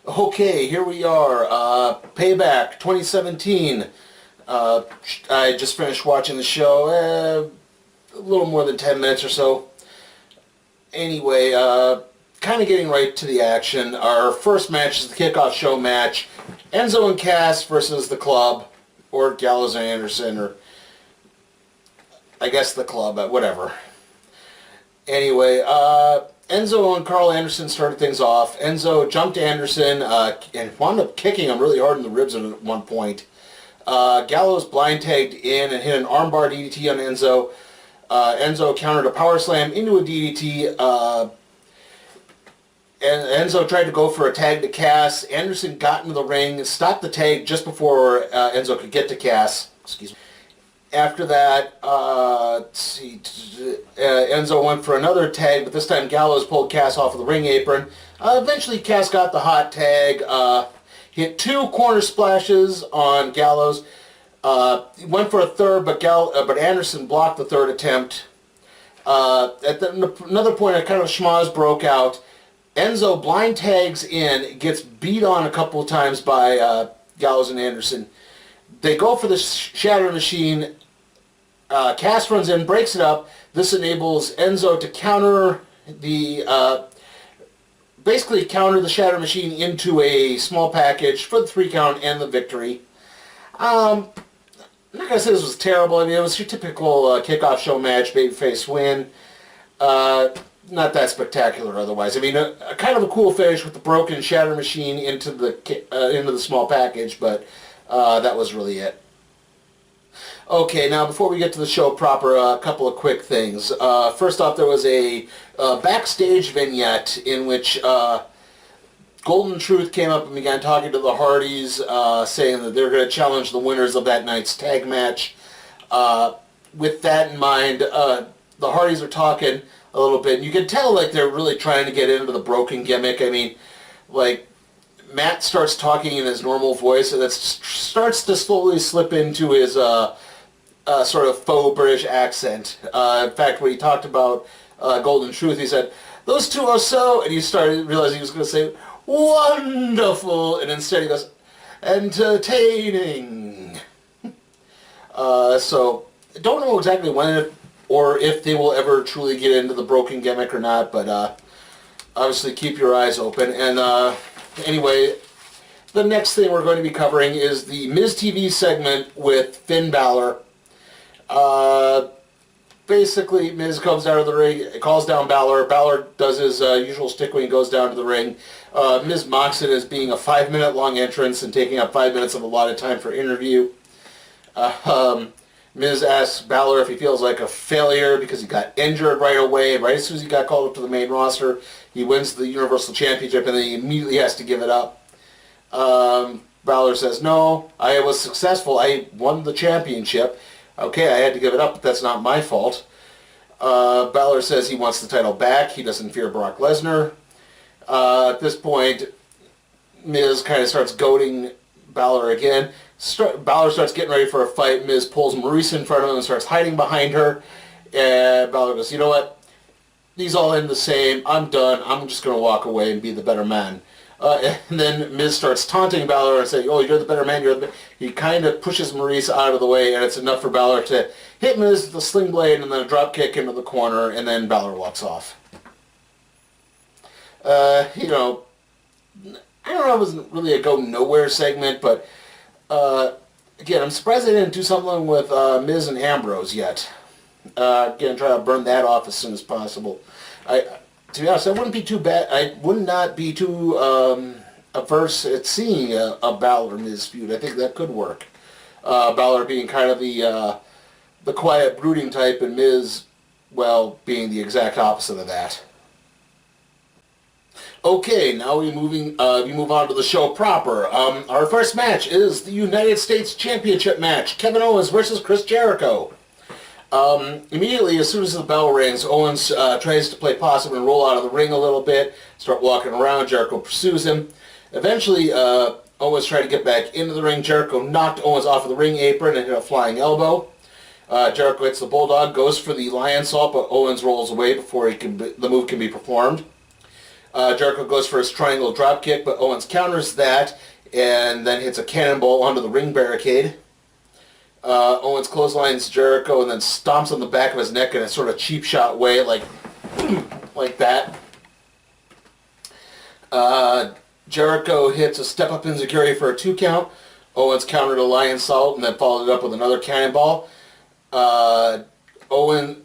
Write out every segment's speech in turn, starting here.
Okay, here we are. Payback 2017. I just finished watching the show. A little more than 10 minutes or so. Anyway, kind of getting right to the action. Our first match is the kickoff show match. Enzo and Cass versus the Club, or Gallows and Anderson, or I guess the Club, whatever. Anyway, Enzo and Carl Anderson started things off. Enzo jumped Anderson and wound up kicking him really hard in the ribs at one point. Gallows blind tagged in and hit an armbar DDT on Enzo. Enzo countered a power slam into a DDT. And Enzo tried to go for a tag to Cass. Anderson got into the ring, stopped the tag just before Enzo could get to Cass. Excuse me. After that, Enzo went for another tag, but this time Gallows pulled Cass off of the ring apron. Eventually, Cass got the hot tag, hit two corner splashes on Gallows. Went for a third, but Anderson blocked the third attempt. Another point, a kind of schmoz broke out. Enzo blind tags in, gets beat on a couple of times by Gallows and Anderson. They go for the Shatter Machine. Cass runs in, breaks it up. This enables Enzo to counter basically counter the Shatter Machine into a small package for the 3 count and the victory. I'm not going to say this was terrible. I mean, it was your typical kickoff show match, babyface win. Not that spectacular otherwise. I mean, a kind of a cool finish with the broken Shatter Machine into the small package, but that was really it. Okay, now before we get to the show proper, a couple of quick things. First off, there was a backstage vignette in which Golden Truth came up and began talking to the Hardys, saying that they're going to challenge the winners of that night's tag match. With that in mind, the Hardys are talking a little bit. You can tell like they're really trying to get into the broken gimmick. I mean, like, Matt starts talking in his normal voice, and that starts to slowly slip into his sort of faux British accent. In fact, when he talked about Golden Truth, he said, "Those two are so," and he started realizing he was going to say, "wonderful," and instead he goes, "entertaining." So, I don't know exactly when or if they will ever truly get into the broken gimmick or not, but obviously keep your eyes open. And anyway, the next thing we're going to be covering is the Miz TV segment with Finn Balor. Basically, Miz comes out of the ring, calls down Balor. Balor does his usual shtick when he goes down to the ring. Miz mocks it as being a 5-minute long entrance and taking up 5 minutes of allotted time for interview. Miz asks Balor if he feels like a failure because he got injured right away. Right as soon as he got called up to the main roster, he wins the Universal Championship and then he immediately has to give it up. Balor says, "No, I was successful. I won the championship. Okay, I had to give it up, but that's not my fault." Balor says he wants the title back. He doesn't fear Brock Lesnar. At this point, Miz kind of starts goading Balor again. Balor starts getting ready for a fight. Miz pulls Maurice in front of him and starts hiding behind her. And Balor goes, "You know what? These all end the same. I'm done. I'm just going to walk away and be the better man." And then Miz starts taunting Balor and saying, "Oh, you're the better man." He kind of pushes Maurice out of the way, and it's enough for Balor to hit Miz with the sling blade and then a drop kick into the corner, and then Balor walks off. You know, I don't know, it wasn't really a go-nowhere segment, but again, I'm surprised they didn't do something with Miz and Ambrose yet. Again, try to burn that off as soon as possible. To be honest, I wouldn't be too bad. I would not be too averse at seeing a Balor-Miz feud. I think that could work. Balor being kind of the quiet, brooding type, and Miz, well, being the exact opposite of that. Okay, now we move on to the show proper. Our first match is the United States Championship match: Kevin Owens versus Chris Jericho. Immediately, as soon as the bell rings, Owens tries to play possum and roll out of the ring a little bit, start walking around. Jericho pursues him. Eventually, Owens tried to get back into the ring. Jericho knocked Owens off of the ring apron and hit a flying elbow. Jericho hits the Bulldog, goes for the Lion Salt, but Owens rolls away before the move can be performed. Jericho goes for his triangle drop kick, but Owens counters that and then hits a cannonball onto the ring barricade. Owens clotheslines Jericho and then stomps on the back of his neck in a sort of cheap shot way, like that. Jericho hits a step-up enziguri for a 2 count. Owens countered a lion salt and then followed it up with another cannonball. Owens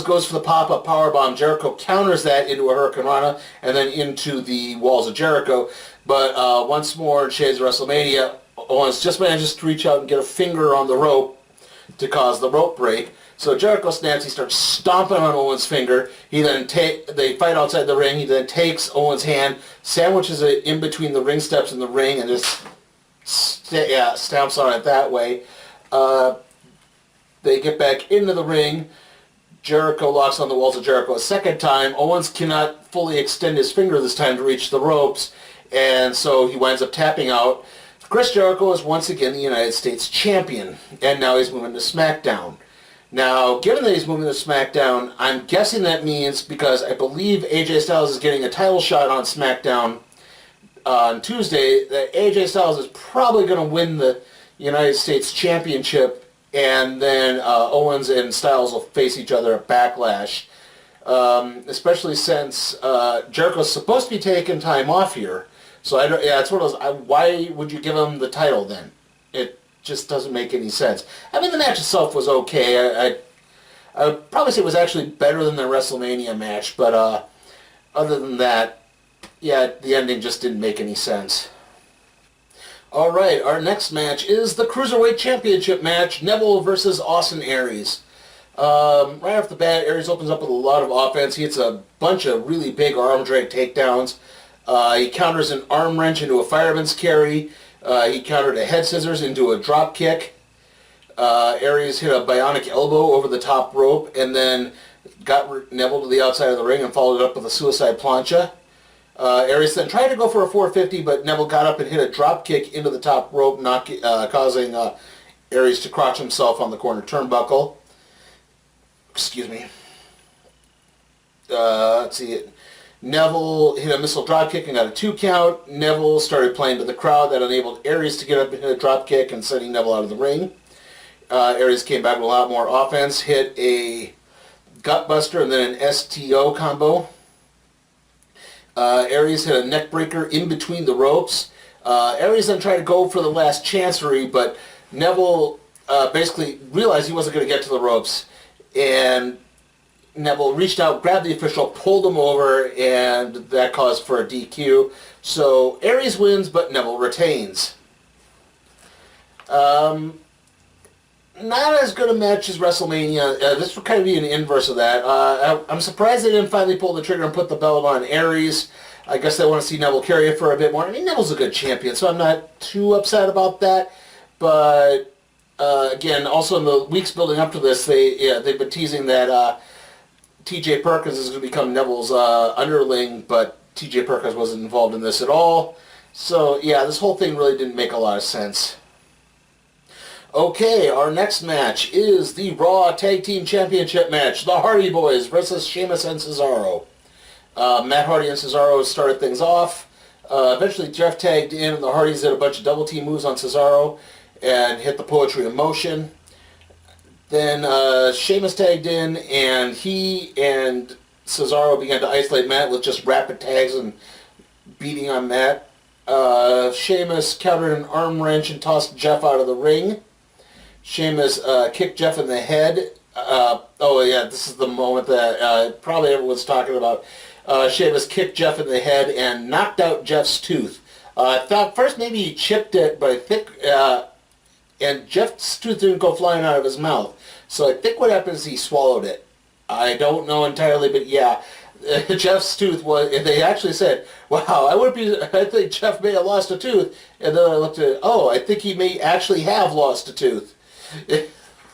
goes for the pop-up powerbomb. Jericho counters that into a Hurricane Rana and then into the walls of Jericho. But once more in shades of WrestleMania, Owens just manages to reach out and get a finger on the rope to cause the rope break. So Jericho snaps. He starts stomping on Owens' finger. They fight outside the ring. He then takes Owens' hand, sandwiches it in between the ring steps and the ring, and just stamps on it that way. They get back into the ring. Jericho locks on the walls of Jericho a second time. Owens cannot fully extend his finger this time to reach the ropes, and so he winds up tapping out. Chris Jericho is once again the United States champion, and now he's moving to SmackDown. Now, given that he's moving to SmackDown, I'm guessing that means, because I believe AJ Styles is getting a title shot on SmackDown on Tuesday, that AJ Styles is probably going to win the United States Championship, and then Owens and Styles will face each other at Backlash. Especially since Jericho's supposed to be taking time off here. So it's one of those, why would you give him the title then? It just doesn't make any sense. I mean, the match itself was okay. I would probably say it was actually better than the WrestleMania match, but other than that, yeah, the ending just didn't make any sense. Alright, our next match is the Cruiserweight Championship match, Neville versus Austin Aries. Right off the bat, Aries opens up with a lot of offense. He hits a bunch of really big arm drag takedowns. He counters an arm wrench into a fireman's carry. He countered a head scissors into a drop kick. Aries hit a bionic elbow over the top rope and then got Neville to the outside of the ring and followed it up with a suicide plancha. Aries then tried to go for a 450, but Neville got up and hit a drop kick into the top rope, causing Aries to crotch himself on the corner turnbuckle. Excuse me. Let's see. Neville hit a missile dropkick and got a 2 count. Neville started playing to the crowd. That enabled Aries to get up and hit a dropkick and sending Neville out of the ring. Aries came back with a lot more offense, hit a gutbuster and then an STO combo. Aries hit a neck breaker in between the ropes. Aries then tried to go for the last chancery, but Neville basically realized he wasn't going to get to the ropes. And Neville reached out, grabbed the official, pulled him over, and that caused for a DQ. So Aries wins, but Neville retains. Not as good a match as WrestleMania. This would kind of be an inverse of that. I'm surprised they didn't finally pull the trigger and put the belt on Aries. I guess they want to see Neville carry it for a bit more. I mean, Neville's a good champion, so I'm not too upset about that. But again, also in the weeks building up to this, they've been teasing that T.J. Perkins is going to become Neville's underling, but T.J. Perkins wasn't involved in this at all. So yeah, this whole thing really didn't make a lot of sense. Okay, our next match is the Raw Tag Team Championship match. The Hardy Boys versus Sheamus and Cesaro. Matt Hardy and Cesaro started things off. Eventually Jeff tagged in and the Hardys did a bunch of double team moves on Cesaro and hit the Poetry of Motion. Then Sheamus tagged in and he and Cesaro began to isolate Matt with just rapid tags and beating on Matt. Sheamus countered an arm wrench and tossed Jeff out of the ring. Sheamus kicked Jeff in the head. This is the moment that probably everyone's talking about. Sheamus kicked Jeff in the head and knocked out Jeff's tooth. I thought first maybe he chipped it, but I think, and Jeff's tooth didn't go flying out of his mouth. So I think what happened is he swallowed it. I don't know entirely, but yeah, Jeff's tooth was, they actually said, wow, I think Jeff may have lost a tooth. And then I looked at it, I think he may actually have lost a tooth.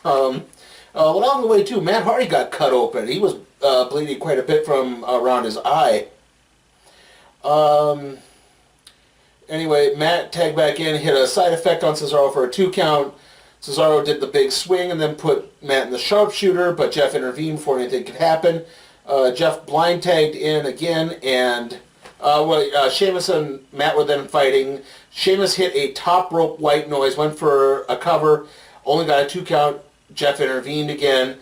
Along the way too, Matt Hardy got cut open. He was bleeding quite a bit from around his eye. Anyway, Matt tagged back in, hit a side effect on Cesaro for a 2 count. Cesaro did the big swing and then put Matt in the sharpshooter, but Jeff intervened before anything could happen. Jeff blind tagged in again, and Sheamus and Matt were then fighting. Sheamus hit a top rope white noise, went for a cover, only got a 2 count. Jeff intervened again.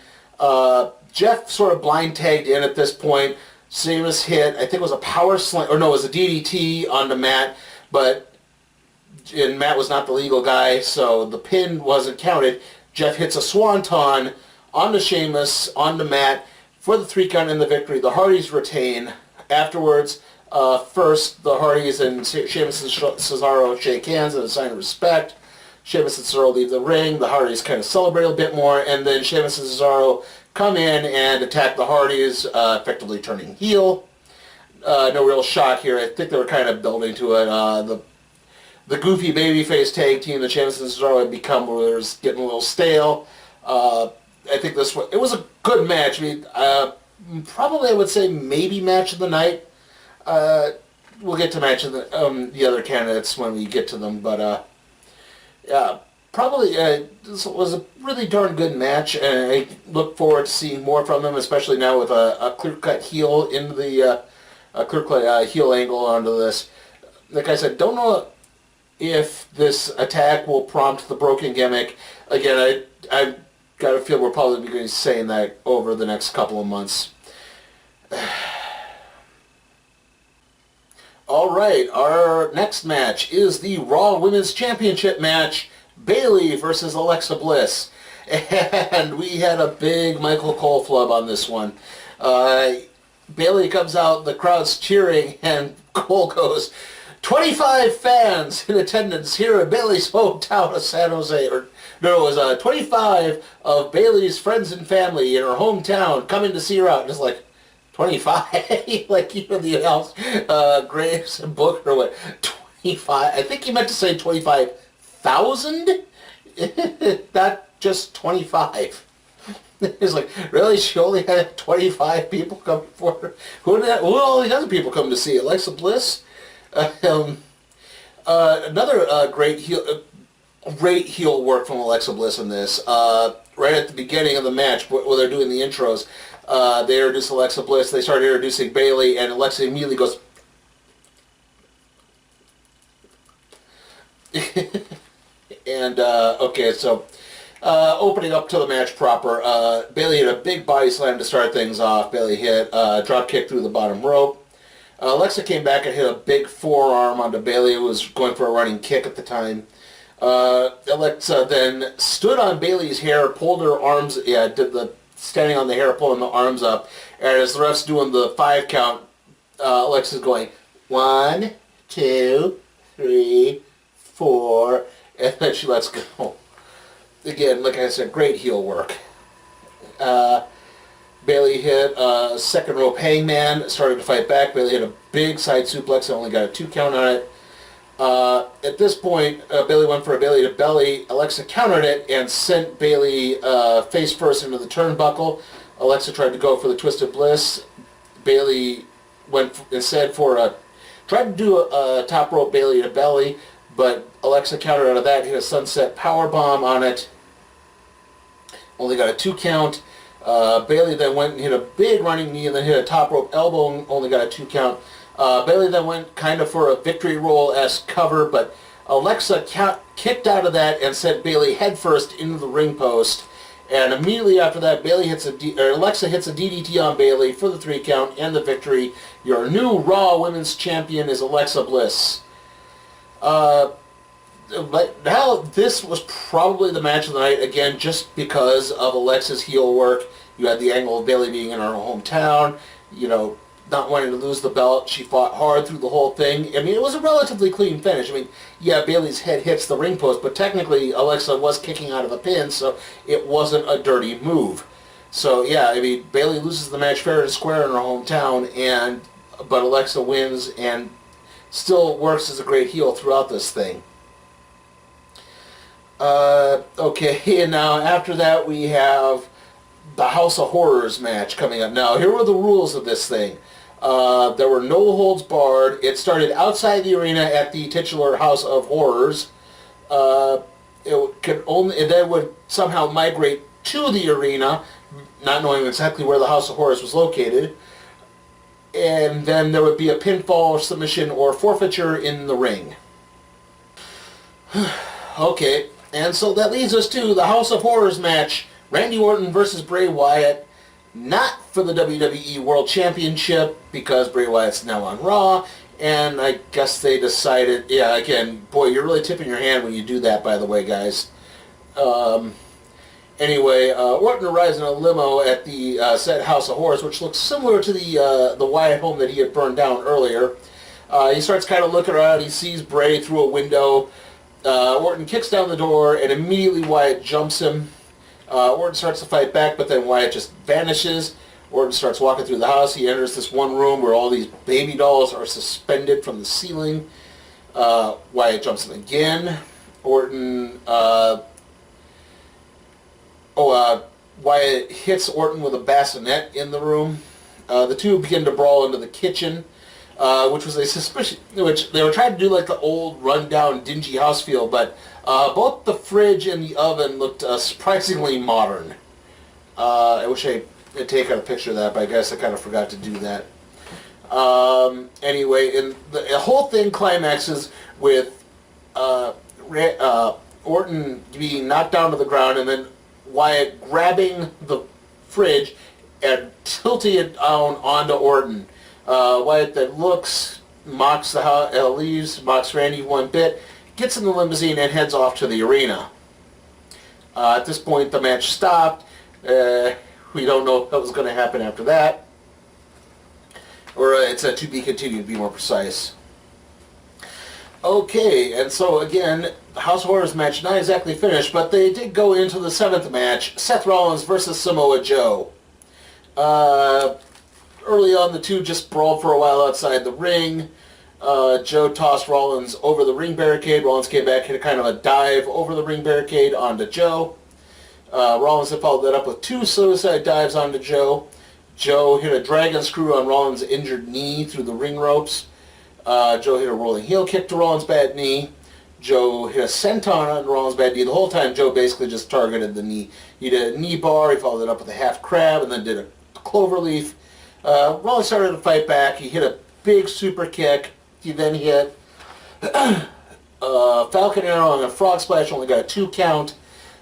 Jeff sort of blind tagged in at this point. Sheamus hit, I think it was a power slam, or no, it was a DDT onto Matt, and Matt was not the legal guy, so the pin wasn't counted. Jeff hits a swanton onto Sheamus, onto Matt, for the 3 count and the victory. The Hardys retain. Afterwards, first, the Hardys and Sheamus and Cesaro shake hands as a sign of respect. Sheamus and Cesaro leave the ring. The Hardys kind of celebrate a bit more, and then Sheamus and Cesaro come in and attack the Hardys, effectively turning heel. No real shock here. I think they were kind of building to it. The goofy babyface tag team that Sheamus and Cesaro had become was getting a little stale. I think it was a good match. I mean, probably I would say maybe match of the night. We'll get to match of the other candidates when we get to them, but yeah, probably this was a really darn good match, and I look forward to seeing more from them, especially now with a clear-cut heel into the clear-cut heel angle onto this. Like I said, don't know if this attack will prompt the broken gimmick. Again, I've got a feel we're probably going to be saying that over the next couple of months. All right, our next match is the Raw Women's Championship match, Bayley versus Alexa Bliss. And we had a big Michael Cole flub on this one. Bayley comes out, the crowd's cheering, and Cole goes, 25 fans in attendance here at Bayley's hometown of San Jose. No, it was 25 of Bayley's friends and family in her hometown coming to see her out. And it's like, 25? Like, you know, the house, Graves and Book or what? 25? I think he meant to say 25,000? Not just 25. It's like, really? She only had 25 people come for her? Who all the other people come to see? Alexa Bliss? Another great heel work from Alexa Bliss in this. Right at the beginning of the match, where they're doing the intros, they introduce Alexa Bliss. They start introducing Bayley, and Alexa immediately goes, and okay, so opening up to the match proper, Bayley hit a big body slam to start things off. Bayley hit a drop kick through the bottom rope. Alexa came back and hit a big forearm onto Bayley, who was going for a running kick at the time. Alexa then stood on Bayley's hair, pulled her arms, did the standing on the hair, pulling the arms up, and as the ref's doing the 5 count, Alexa's going 1, 2, 3, 4, and then she lets go. Again, like I said, great heel work. Bayley hit a second rope hangman, started to fight back. Bayley hit a big side suplex, only got a 2 count on it. At this point, Bayley went for a Bayley to belly. Alexa countered it and sent Bayley face first into the turnbuckle. Alexa tried to go for the Twisted Bliss. Bayley went instead tried to do a top rope Bayley to belly, but Alexa countered out of that, hit a sunset powerbomb on it. Only got a 2 count. Bayley then went and hit a big running knee and then hit a top rope elbow and only got a 2 count. Bayley then went kind of for a victory roll-esque cover, but Alexa kicked out of that and sent Bayley headfirst into the ring post. And immediately after that, Alexa hits a DDT on Bayley for the 3 count and the victory. Your new Raw Women's Champion is Alexa Bliss. But now this was probably the match of the night, again, just because of Alexa's heel work. You had the angle of Bayley being in her hometown, you know, not wanting to lose the belt. She fought hard through the whole thing. I mean, it was a relatively clean finish. I mean, yeah, Bayley's head hits the ring post, but technically Alexa was kicking out of a pin, so it wasn't a dirty move. So, yeah, I mean, Bayley loses the match fair and square in her hometown, but Alexa wins and still works as a great heel throughout this thing. Okay, and now after that we have the House of Horrors match coming up. Now, here were the rules of this thing. There were no holds barred. It started outside the arena at the titular House of Horrors. It then would somehow migrate to the arena not knowing exactly where the House of Horrors was located. And then there would be a pinfall, submission, or forfeiture in the ring. Okay, and so that leads us to the House of Horrors match. Randy Orton versus Bray Wyatt. Not for the WWE World Championship, because Bray Wyatt's now on Raw. And I guess they decided, yeah, again, boy, you're really tipping your hand when you do that, by the way, guys. Anyway, Orton arrives in a limo at the said House of Horrors, which looks similar to the Wyatt home that he had burned down earlier. He starts kind of looking around. He sees Bray through a window. Orton kicks down the door, and immediately Wyatt jumps him. Orton starts to fight back, but then Wyatt just vanishes. Orton starts walking through the house. He enters this one room where all these baby dolls are suspended from the ceiling. Wyatt jumps him again. Wyatt hits Orton with a bassinet in the room. The two begin to brawl into the kitchen, which was a suspicion, which they were trying to do like the old rundown dingy house feel, but both the fridge and the oven looked surprisingly modern. I wish I had taken a picture of that, but I guess I kind of forgot to do that. Anyway, and the whole thing climaxes with Orton being knocked down to the ground, and then Wyatt grabbing the fridge and tilting it down onto Orton. Wyatt then looks, mocks the house, leaves, mocks Randy one bit, gets in the limousine and heads off to the arena. At this point, the match stopped. We don't know what was going to happen after that. Or it's a to be continued, to be more precise. Okay, and so again, House of Horrors match not exactly finished, but they did go into the 7th match, Seth Rollins versus Samoa Joe. Early on, the two just brawled for a while outside the ring. Joe tossed Rollins over the ring barricade. Rollins came back, hit a kind of a dive over the ring barricade onto Joe. Rollins had followed that up with 2 suicide dives onto Joe. Joe hit a dragon screw on Rollins' injured knee through the ring ropes. Joe hit a rolling heel kick to Rollins' bad knee. Joe hit a senton on Rollins' bad knee. The whole time, Joe basically just targeted the knee. He did a knee bar, he followed it up with a half crab, and then did a cloverleaf. Rollins started to fight back. He hit a big super kick. He then hit Falcon Arrow and a frog splash, only got a 2 count.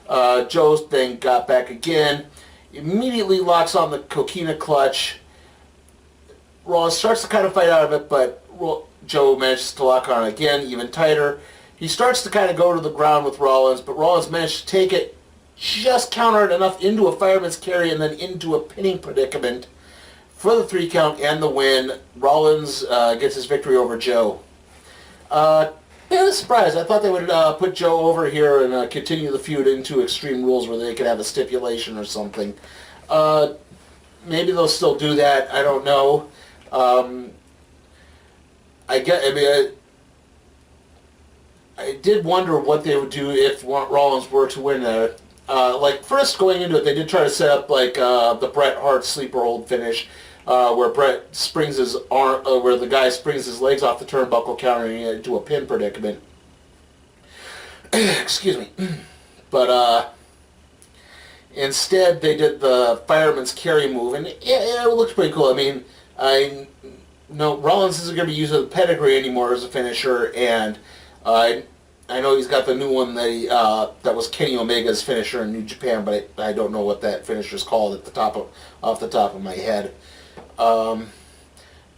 Joe then got back again. Immediately locks on the coquina clutch. Rollins starts to kind of fight out of it, but Joe manages to lock on again, even tighter. He starts to kind of go to the ground with Rollins, but Rollins managed to take it, just counter it enough into a fireman's carry and then into a pinning predicament for the 3 count and the win. Rollins gets his victory over Joe. Yeah, I was surprised. I thought they would put Joe over here and continue the feud into Extreme Rules where they could have a stipulation or something. Maybe they'll still do that. I don't know. I did wonder what they would do if Rollins were to win there. First going into it, they did try to set up the Bret Hart sleeper hold finish, where Bret springs his arm, where the guy springs his legs off the turnbuckle, countering it into a pin predicament. Excuse me. But instead, they did the fireman's carry move, and it looked pretty cool. I mean, Rollins isn't going to be using the pedigree anymore as a finisher, and I know he's got the new one that that was Kenny Omega's finisher in New Japan, but I don't know what that finisher's called off the top of my head.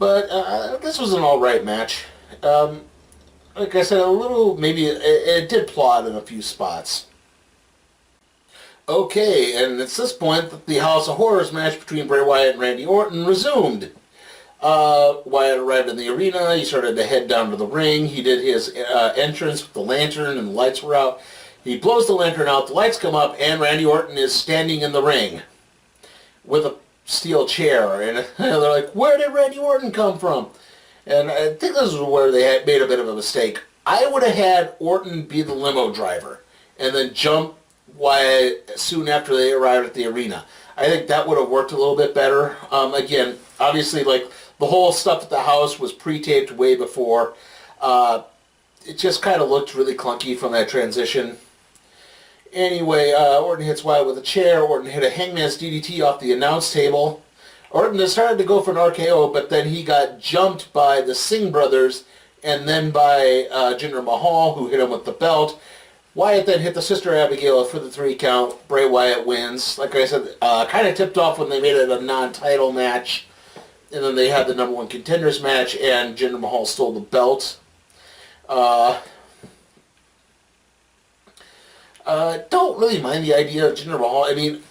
This was an alright match. Like I said, it did plot in a few spots. Okay, and it's this point that the House of Horrors match between Bray Wyatt and Randy Orton resumed. Wyatt arrived in the arena. He started to head down to the ring. He did his entrance with the lantern, and the lights were out. He blows the lantern out, the lights come up, and Randy Orton is standing in the ring with a steel chair. And they're like, where did Randy Orton come from? And I think this is where they had made a bit of a mistake. I would have had Orton be the limo driver and then jump Wyatt soon after they arrived at the arena. I think that would have worked a little bit better. Again, obviously, the whole stuff at the house was pre-taped way before. It just kind of looked really clunky from that transition. Anyway, Orton hits Wyatt with a chair. Orton hit a Hangman's DDT off the announce table. Orton had started to go for an RKO, but then he got jumped by the Singh brothers and then by Jinder Mahal, who hit him with the belt. Wyatt then hit the Sister Abigail for the 3 count. Bray Wyatt wins. Like I said, kind of tipped off when they made it a non-title match. And then they had the number 1 contenders match, and Jinder Mahal stole the belt. Don't really mind the idea of Jinder Mahal. I mean,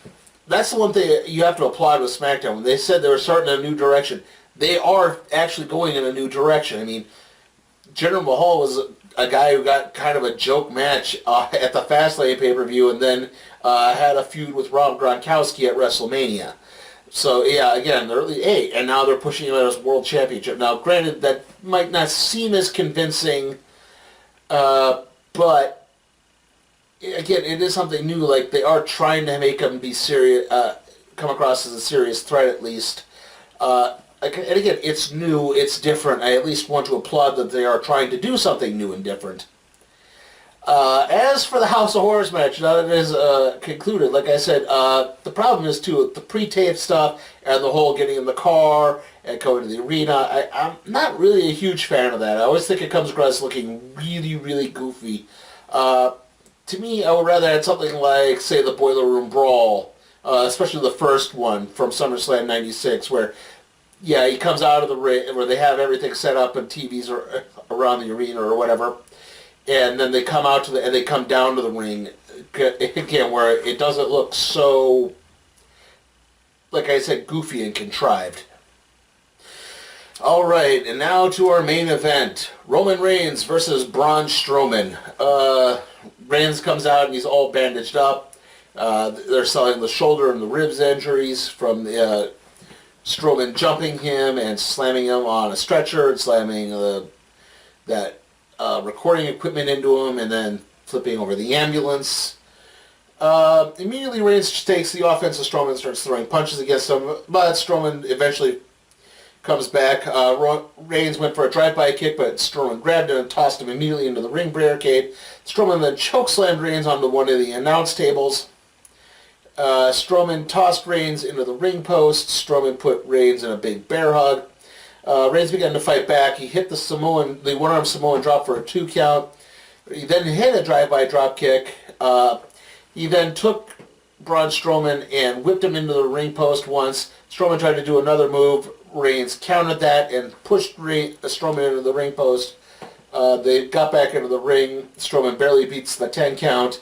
that's the one thing you have to applaud with SmackDown. When they said they were starting a new direction, they are actually going in a new direction. I mean, Jinder Mahal was a guy who got kind of a joke match at the Fastlane pay-per-view and then had a feud with Rob Gronkowski at WrestleMania. So, yeah, again, and now they're pushing him as World Championship. Now, granted, that might not seem as convincing, but, again, it is something new. Like, they are trying to make him be serious, come across as a serious threat, at least. And again, it's new, it's different. I at least want to applaud that they are trying to do something new and different. As for the House of Horrors match, now that it is concluded, like I said, the problem is, too, the pre-tape stuff and the whole getting in the car and going to the arena. I'm not really a huge fan of that. I always think it comes across looking really, really goofy. To me, I would rather have something like, say, the Boiler Room Brawl, especially the first one from SummerSlam 96, where, yeah, he comes out of the ring, where they have everything set up and TVs are around the arena or whatever, and then they come out to and they come down to the ring, again, where it doesn't look so, like I said, goofy and contrived. All right, and now to our main event. Roman Reigns versus Braun Strowman. Reigns comes out and he's all bandaged up. They're selling the shoulder and the ribs injuries from the Strowman jumping him and slamming him on a stretcher and slamming that recording equipment into him and then flipping over the ambulance. Immediately Reigns takes the offense of Strowman and starts throwing punches against him, but Strowman eventually comes back. Reigns went for a drive-by kick, but Strowman grabbed him and tossed him immediately into the ring barricade. Strowman then chokeslammed Reigns onto one of the announce tables. Strowman tossed Reigns into the ring post. Strowman put Reigns in a big bear hug. Reigns began to fight back. He hit the one-arm Samoan drop for a 2 count. He then hit a drive-by drop kick. He then took Braun Strowman and whipped him into the ring post once. Strowman tried to do another move. Reigns countered that and pushed Strowman into the ring post. They got back into the ring. Strowman barely beats the 10 count.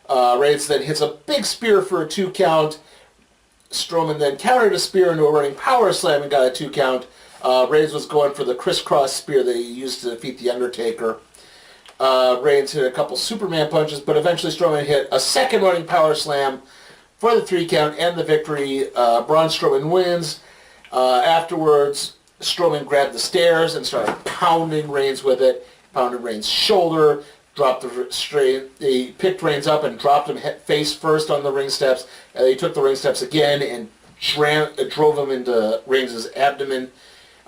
Reigns then hits a big spear for a 2 count. Strowman then countered a spear into a running power slam and got a 2 count. Reigns was going for the crisscross spear that he used to defeat The Undertaker. Reigns hit a couple Superman punches, but eventually Strowman hit a second running power slam for the 3 count and the victory. Braun Strowman wins. Afterwards, Strowman grabbed the stairs and started pounding Reigns with it. Pounded Reigns' shoulder, he picked Reigns up and dropped him face first on the ring steps. And he took the ring steps again and drove him into Reigns' abdomen.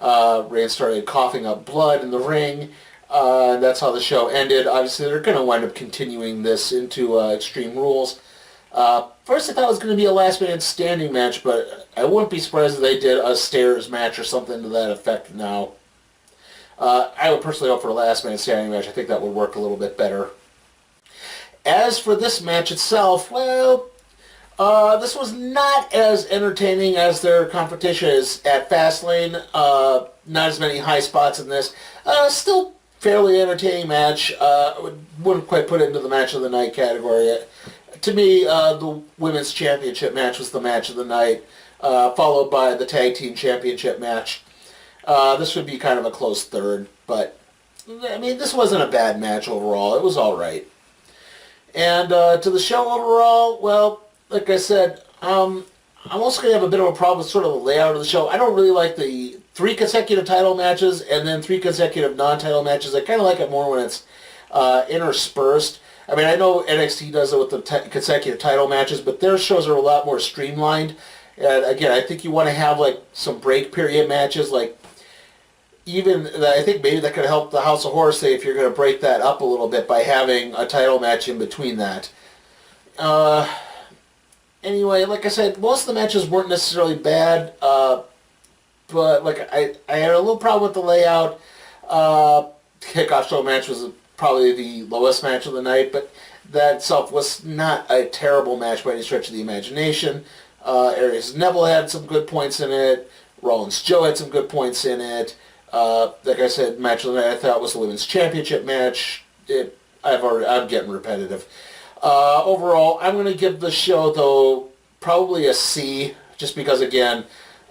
Reigns started coughing up blood in the ring. And that's how the show ended. Obviously, they're going to wind up continuing this into Extreme Rules. First, I thought it was going to be a last man standing match, but I wouldn't be surprised if they did a stairs match or something to that effect now. I would personally hope for a last man standing match. I think that would work a little bit better. As for this match itself, well, this was not as entertaining as their competition is at Fastlane. Not as many high spots in this. Still fairly entertaining match. Wouldn't quite put it into the match of the night category. To me, the women's championship match was the match of the night, followed by the tag team championship match. This would be kind of a close third, but, I mean, this wasn't a bad match overall. It was all right. And to the show overall, well, like I said, I'm also going to have a bit of a problem with sort of the layout of the show. I don't really like the 3 consecutive title matches and then 3 consecutive non-title matches. I kind of like it more when it's interspersed. I mean, I know NXT does it with the consecutive title matches, but their shows are a lot more streamlined. And again, I think you want to have like some break period matches, like I think maybe that could help the House of Horrors, say, if you're going to break that up a little bit by having a title match in between that. Anyway, like I said, most of the matches weren't necessarily bad, but like I had a little problem with the layout. Kickoff show match was probably the lowest match of the night, but that itself was not a terrible match by any stretch of the imagination. Aries Neville had some good points in it. Rollins Joe had some good points in it. Like I said, match of the night I thought was the women's championship match. I'm getting repetitive. Overall, I'm going to give the show, though, probably a C, just because, again,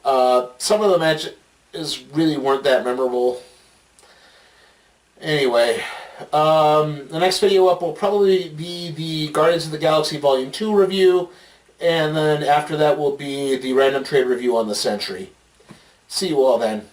some of the matches really weren't that memorable. Anyway, the next video up will probably be the Guardians of the Galaxy Volume 2 review, and then after that will be the random trade review on the Century. See you all then.